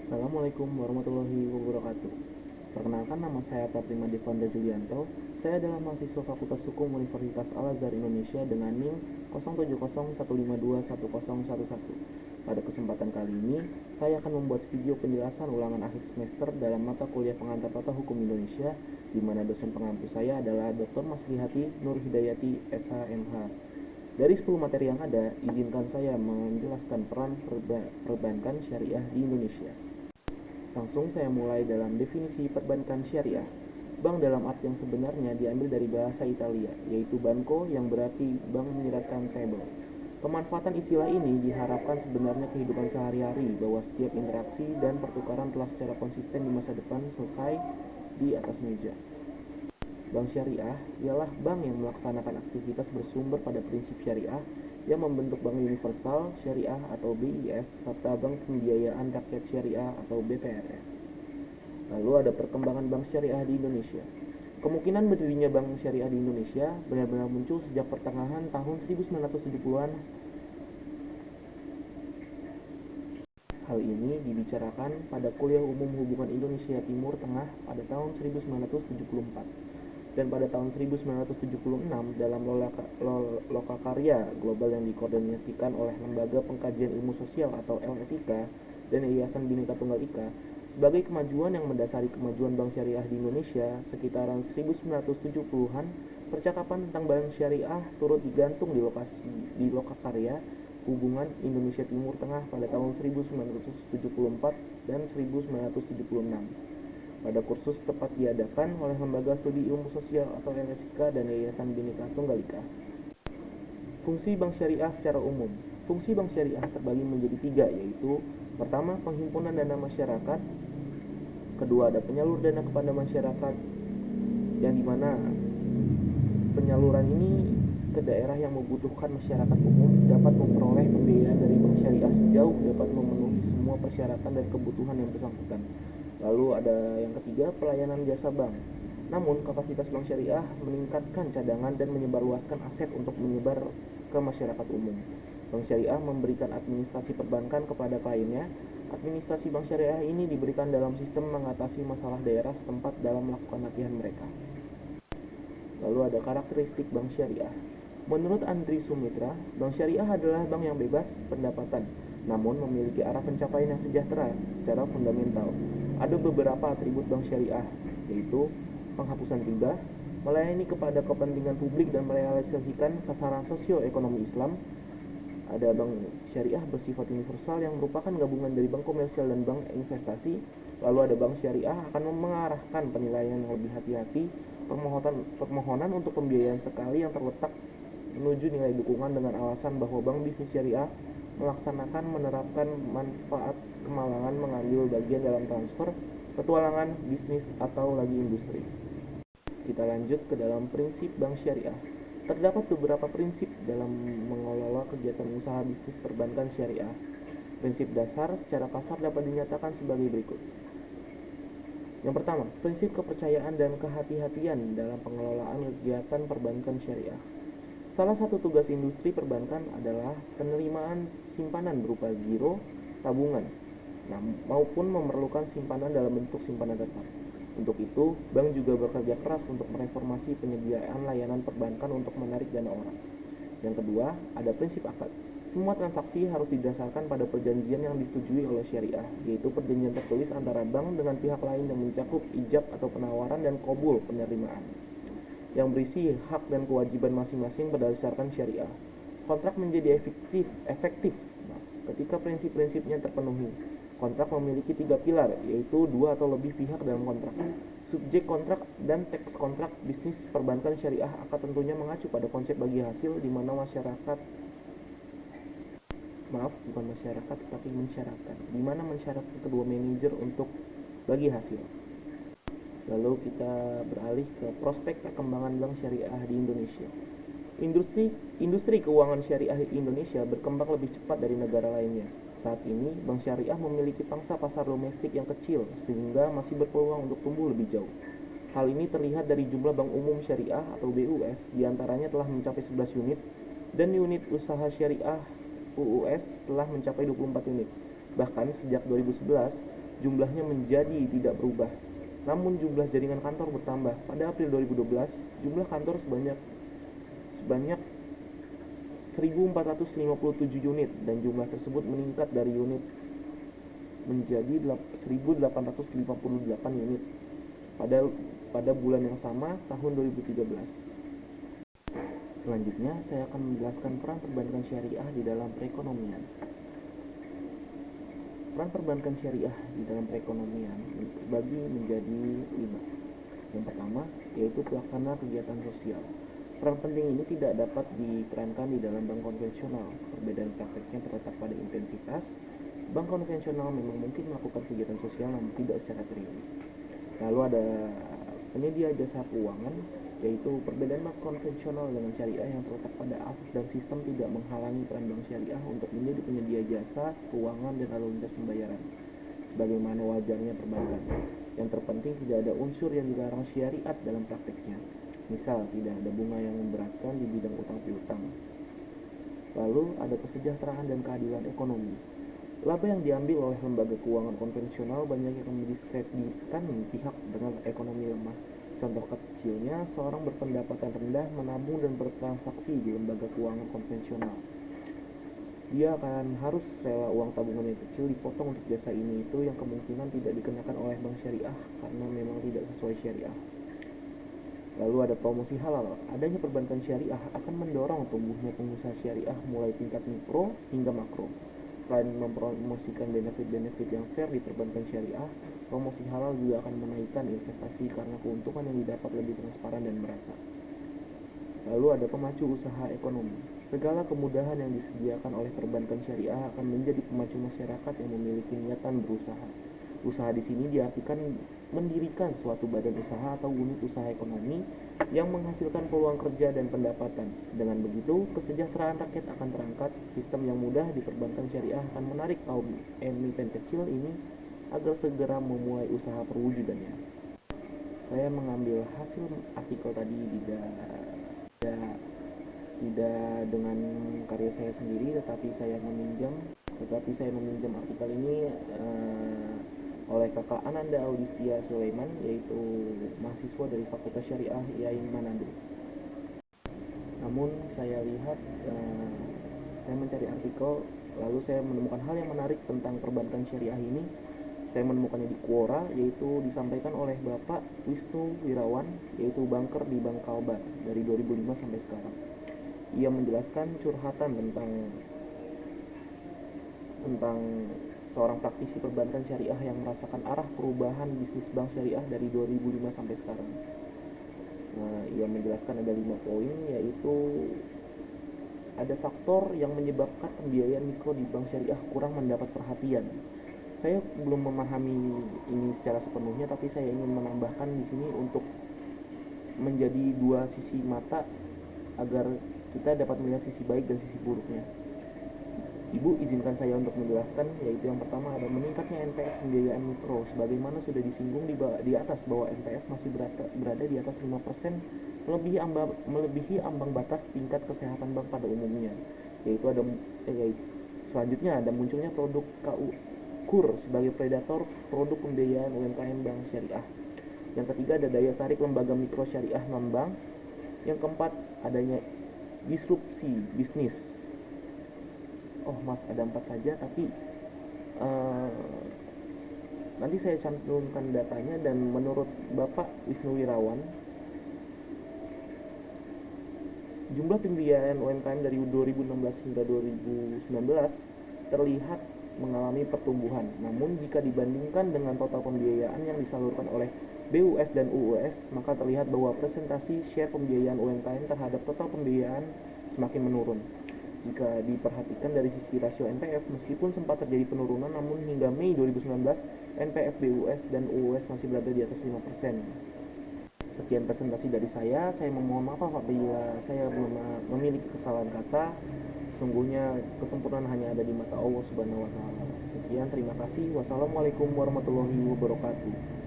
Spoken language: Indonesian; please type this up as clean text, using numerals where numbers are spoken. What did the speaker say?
Assalamualaikum warahmatullahi wabarakatuh. Perkenalkan, nama saya Taprima Devanda Julianto. Saya adalah mahasiswa Fakultas Hukum Universitas Al-Azhar Indonesia dengan NIM 0701521011. Pada kesempatan kali ini, saya akan membuat video penjelasan ulangan akhir semester dalam mata kuliah pengantar tata hukum Indonesia, di mana dosen pengampu saya adalah Dr. Maslihati Nur Hidayati, SHMH. Dari 10 materi yang ada, izinkan saya menjelaskan peran perbankan syariah di Indonesia. Langsung saya mulai dalam definisi perbankan syariah. Bank dalam arti yang sebenarnya diambil dari bahasa Italia, yaitu banco yang berarti bank menyiratkan table. Pemanfaatan istilah ini diharapkan sebenarnya kehidupan sehari-hari, bahwa setiap interaksi dan pertukaran telah secara konsisten di masa depan selesai di atas meja. Bank syariah ialah bank yang melaksanakan aktivitas bersumber pada prinsip syariah yang membentuk bank universal syariah atau BIS serta bank pembiayaan rakyat syariah atau BPRS. Lalu ada perkembangan bank syariah di Indonesia. Kemungkinan berdirinya bank syariah di Indonesia benar-benar muncul sejak pertengahan tahun 1970-an. Hal ini dibicarakan pada Kuliah Umum Hubungan Indonesia Timur Tengah pada tahun 1974. Dan pada tahun 1976 dalam Lokakarya Global yang dikoordinasikan oleh Lembaga Pengkajian Ilmu Sosial atau LSIK dan Yayasan Bhinneka Tunggal Ika sebagai kemajuan yang mendasari kemajuan bank syariah di Indonesia sekitaran 1970-an. Percakapan tentang bank syariah turut digantung di Lokakarya Hubungan Indonesia Timur Tengah pada tahun 1974 dan 1976. Pada kursus tepat diadakan oleh Lembaga Studi Ilmu Sosial atau LSIK dan Yayasan Bhinneka Tunggal Ika. Fungsi bank syariah secara umum. Fungsi bank syariah terbagi menjadi 3, yaitu pertama, penghimpunan dana masyarakat, kedua, ada penyalur dana kepada masyarakat, yang dimana penyaluran ini ke daerah yang membutuhkan masyarakat umum dapat memperoleh pembiayaan dari bank syariah sejauh dapat memenuhi semua persyaratan dan kebutuhan yang bersangkutan. Lalu ada yang ketiga, pelayanan jasa bank. Namun, kapasitas bank syariah meningkatkan cadangan dan menyebarluaskan aset untuk menyebar ke masyarakat umum. Bank syariah memberikan administrasi perbankan kepada kliennya. Administrasi bank syariah ini diberikan dalam sistem mengatasi masalah daerah setempat dalam melakukan latihan mereka. Lalu ada karakteristik bank syariah. Menurut Andri Sumitra, bank syariah adalah bank yang bebas pendapatan, namun memiliki arah pencapaian yang sejahtera secara fundamental. Ada beberapa atribut bank syariah, yaitu penghapusan riba, melayani kepada kepentingan publik dan merealisasikan sasaran sosioekonomi Islam. Ada bank syariah bersifat universal yang merupakan gabungan dari bank komersial dan bank investasi. Lalu ada bank syariah akan mengarahkan penilaian yang lebih hati-hati, permohonan untuk pembiayaan sekali yang terletak menuju nilai dukungan dengan alasan bahwa bank bisnis syariah menerapkan manfaat kemalangan mengambil bagian dalam transfer, petualangan, bisnis, atau lagi industri. Kita lanjut ke dalam prinsip bank syariah. Terdapat beberapa prinsip dalam mengelola kegiatan usaha bisnis perbankan syariah. Prinsip dasar secara kasar dapat dinyatakan sebagai berikut. Yang pertama, prinsip kepercayaan dan kehati-hatian dalam pengelolaan kegiatan perbankan syariah. Salah satu tugas industri perbankan adalah penerimaan simpanan berupa giro, tabungan, maupun memerlukan simpanan dalam bentuk simpanan tetap. Untuk itu, bank juga bekerja keras untuk mereformasi penyediaan layanan perbankan untuk menarik dana orang. Yang kedua, ada prinsip akad. Semua transaksi harus didasarkan pada perjanjian yang disetujui oleh syariah, yaitu perjanjian tertulis antara bank dengan pihak lain yang mencakup ijab atau penawaran dan qabul penerimaan, yang berisi hak dan kewajiban masing-masing berdasarkan syariah. Kontrak menjadi efektif ketika prinsip-prinsipnya terpenuhi. Kontrak memiliki 3 pilar, yaitu 2 atau lebih pihak dalam kontrak. Subjek kontrak dan teks kontrak bisnis perbankan syariah akan tentunya mengacu pada konsep bagi hasil, di mana di mana mensyaratkan kedua manajer untuk bagi hasil. Lalu kita beralih ke prospek perkembangan bank syariah di Indonesia. Industri keuangan syariah Indonesia berkembang lebih cepat dari negara lainnya. Saat ini, bank syariah memiliki pangsa pasar domestik yang kecil, sehingga masih berpeluang untuk tumbuh lebih jauh. Hal ini terlihat dari jumlah bank umum syariah atau BUS, diantaranya telah mencapai 11 unit, dan unit usaha syariah UUS telah mencapai 24 unit. Bahkan sejak 2011, jumlahnya menjadi tidak berubah. Namun jumlah jaringan kantor bertambah. Pada April 2012, jumlah kantor sebanyak 1.457 unit, dan jumlah tersebut meningkat dari unit menjadi 1.858 unit pada bulan yang sama tahun 2013. Selanjutnya, saya akan menjelaskan peran perbankan syariah di dalam perekonomian. Peran perbankan syariah di dalam perekonomian terbagi menjadi 5. Yang pertama, yaitu pelaksana kegiatan sosial. Peran penting ini tidak dapat diperankan di dalam bank konvensional. Perbedaan prakteknya terletak pada intensitas. Bank konvensional memang mungkin melakukan kegiatan sosial namun tidak secara periode. Lalu ada penyedia jasa keuangan, yaitu perbedaan bank konvensional dengan syariah yang terletak pada asas dan sistem tidak menghalangi peran bank syariah untuk menjadi penyedia jasa keuangan dan lalu lintas pembayaran, sebagaimana wajarnya perbankan. Yang terpenting, tidak ada unsur yang dilarang syariat dalam prakteknya. Misal, tidak ada bunga yang memberatkan di bidang utang piutang. Lalu ada kesejahteraan dan keadilan ekonomi. Laba yang diambil oleh lembaga keuangan konvensional banyak yang mendiskreditkan pihak dengan ekonomi lemah. Contoh kecilnya, seorang berpendapatan rendah menabung dan bertransaksi di lembaga keuangan konvensional. Dia akan harus rela uang tabungannya kecil dipotong untuk jasa ini itu yang kemungkinan tidak dikenakan oleh bank syariah karena memang tidak sesuai syariah. Lalu ada promosi halal. Adanya perbankan syariah akan mendorong tumbuhnya pengusaha syariah mulai tingkat mikro hingga makro. Selain mempromosikan benefit-benefit yang fair di perbankan syariah, promosi halal juga akan menaikkan investasi karena keuntungan yang didapat lebih transparan dan merata. Lalu ada pemacu usaha ekonomi. Segala kemudahan yang disediakan oleh perbankan syariah akan menjadi pemacu masyarakat yang memiliki niatan berusaha. Usaha di sini diartikan mendirikan suatu badan usaha atau unit usaha ekonomi yang menghasilkan peluang kerja dan pendapatan. Dengan begitu, kesejahteraan rakyat akan terangkat. Sistem yang mudah di perbankan syariah akan menarik kaum emiten kecil ini agar segera memulai usaha perwujudannya. Saya mengambil hasil artikel tadi tidak dengan karya saya sendiri, tetapi saya meminjam artikel ini oleh Kakak Ananda Audistia Sulaiman, yaitu mahasiswa dari Fakultas Syariah IAIN Manado. Namun saya lihat, saya mencari artikel, lalu saya menemukan hal yang menarik tentang perbankan syariah ini. Saya menemukannya di Quora, yaitu disampaikan oleh Bapak Wisnu Wirawan, yaitu banker di Bank Kalbar dari 2005 sampai sekarang. Ia menjelaskan curhatan tentang seorang praktisi perbankan syariah yang merasakan arah perubahan bisnis bank syariah dari 2005 sampai sekarang. Ia menjelaskan ada 5 poin, yaitu ada faktor yang menyebabkan pembiayaan mikro di bank syariah kurang mendapat perhatian. Saya belum memahami ini secara sepenuhnya, tapi saya ingin menambahkan di sini untuk menjadi dua sisi mata agar kita dapat melihat sisi baik dan sisi buruknya. Ibu, izinkan saya untuk menjelaskan, yaitu yang pertama ada meningkatnya NPF pembiayaan mikro. Sebagaimana sudah disinggung di atas bahwa NPF masih berada di atas 5%, melebihi ambang batas tingkat kesehatan bank pada umumnya. Selanjutnya ada munculnya produk KUR sebagai predator produk pembiayaan UMKM bank syariah. Yang ketiga ada daya tarik lembaga mikro syariah non-bank. Yang keempat adanya disrupsi bisnis. Ada 4 saja, tapi nanti saya cantumkan datanya. Dan menurut Bapak Wisnu Wirawan, jumlah pembiayaan UMKM dari 2016 hingga 2019 terlihat mengalami pertumbuhan. Namun jika dibandingkan dengan total pembiayaan yang disalurkan oleh BUS dan UUS, maka terlihat bahwa presentasi share pembiayaan UMKM terhadap total pembiayaan semakin menurun. Jika diperhatikan dari sisi rasio NPF, meskipun sempat terjadi penurunan, namun hingga Mei 2019, NPF BUS dan UUS masih berada di atas 5%. Sekian presentasi dari saya memohon maaf apabila saya memiliki kesalahan kata. Sesungguhnya kesempurnaan hanya ada di mata Allah Subhanahu wa Ta'ala. Sekian, terima kasih. Wassalamualaikum warahmatullahi wabarakatuh.